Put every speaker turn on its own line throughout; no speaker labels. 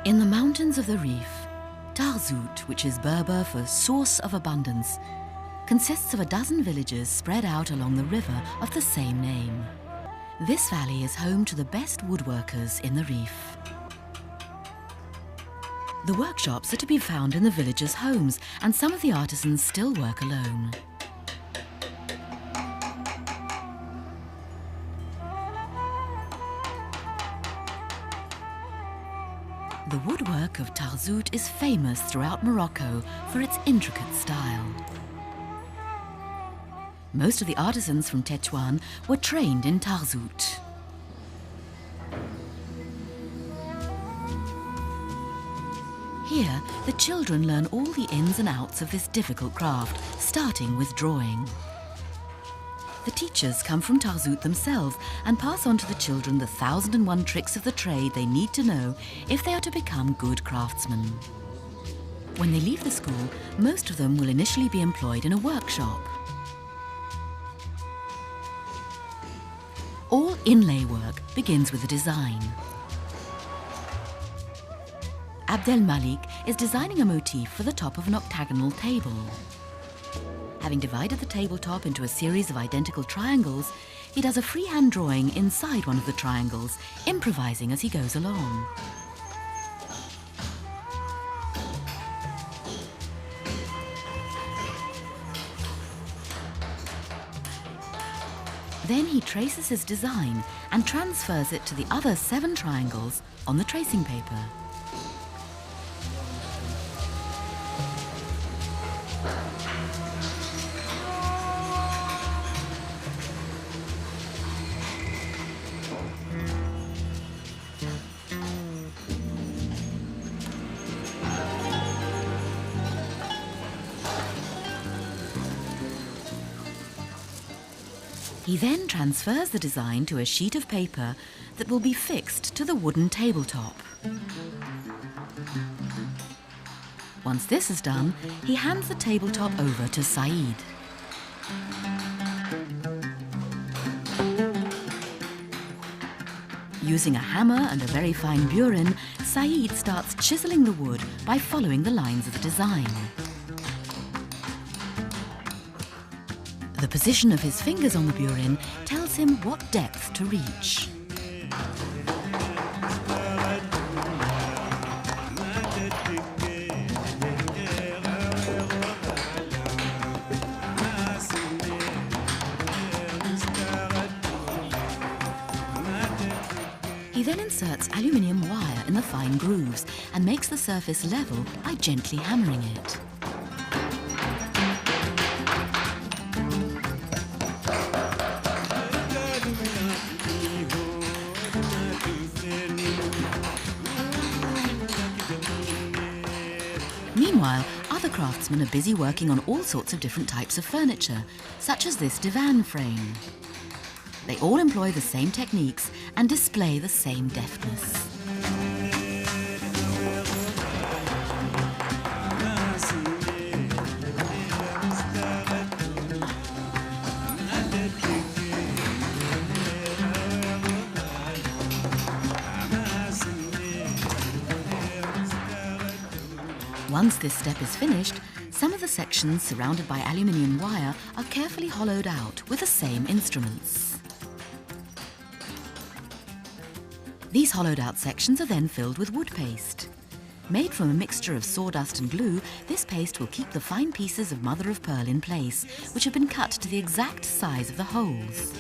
In the mountains of the Rif, Taghzout, which is Berber for source of abundance, consists of a dozen villages spread out along the river of the same name. This valley is home to the best woodworkers in the Rif. The workshops are to be found in the villagers' homes, and some of the artisans still work alone. The woodwork of Taghzout is famous throughout Morocco for its intricate style. Most of the artisans from Tetuan were trained in Taghzout. Here, the children learn all the ins and outs of this difficult craft, starting with drawing. The teachers come from Taghzout themselves and pass on to the children the 1001 tricks of the trade they need to know if they are to become good craftsmen. When they leave the school, most of them will initially be employed in a workshop. All inlay work begins with a design. Abdel Malik is designing a motif for the top of an octagonal table. Having divided the tabletop into a series of identical triangles, he does a freehand drawing inside one of the triangles, improvising as he goes along. Then he traces his design and transfers it to the other 7 triangles on the tracing paper. He then transfers the design to a sheet of paper that will be fixed to the wooden tabletop. Once this is done, he hands the tabletop over to Saeed. Using a hammer and a very fine burin, Saeed starts chiseling the wood by following the lines of the design. The position of his fingers on the burin tells him what depth to reach. He then inserts aluminium wire in the fine grooves and makes the surface level by gently hammering it. Meanwhile, other craftsmen are busy working on all sorts of different types of furniture, such as this divan frame. They all employ the same techniques and display the same deftness. Once this step is finished, some of the sections surrounded by aluminium wire are carefully hollowed out with the same instruments. These hollowed out sections are then filled with wood paste. Made from a mixture of sawdust and glue, this paste will keep the fine pieces of mother of pearl in place, which have been cut to the exact size of the holes.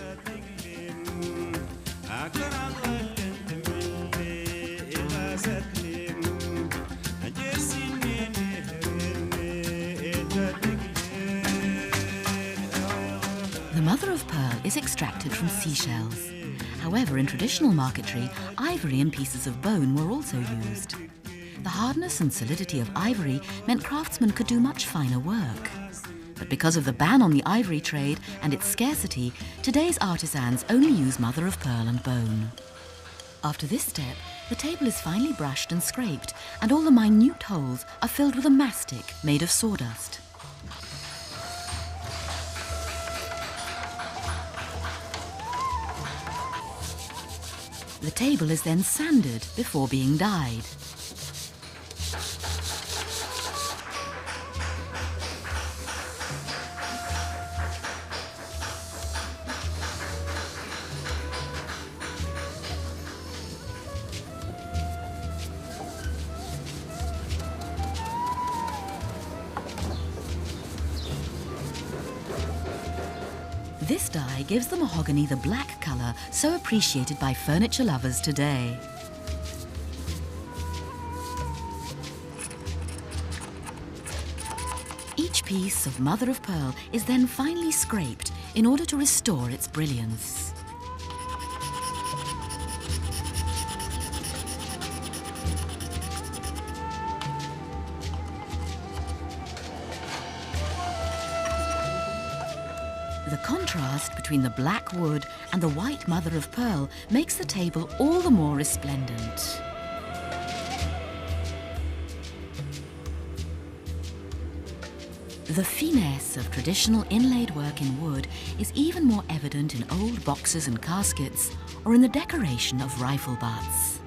The mother of pearl is extracted from seashells. However, in traditional marquetery, ivory and pieces of bone were also used. The hardness and solidity of ivory meant craftsmen could do much finer work. But because of the ban on the ivory trade and its scarcity, today's artisans only use mother of pearl and bone. After this step, the table is finely brushed and scraped, and all the minute holes are filled with a mastic made of sawdust. The table is then sanded before being dyed. This dye gives the mahogany the black colour so appreciated by furniture lovers today. Each piece of mother of pearl is then finely scraped in order to restore its brilliance. The contrast between the black wood and the white mother of pearl makes the table all the more resplendent. The finesse of traditional inlaid work in wood is even more evident in old boxes and caskets or in the decoration of rifle butts.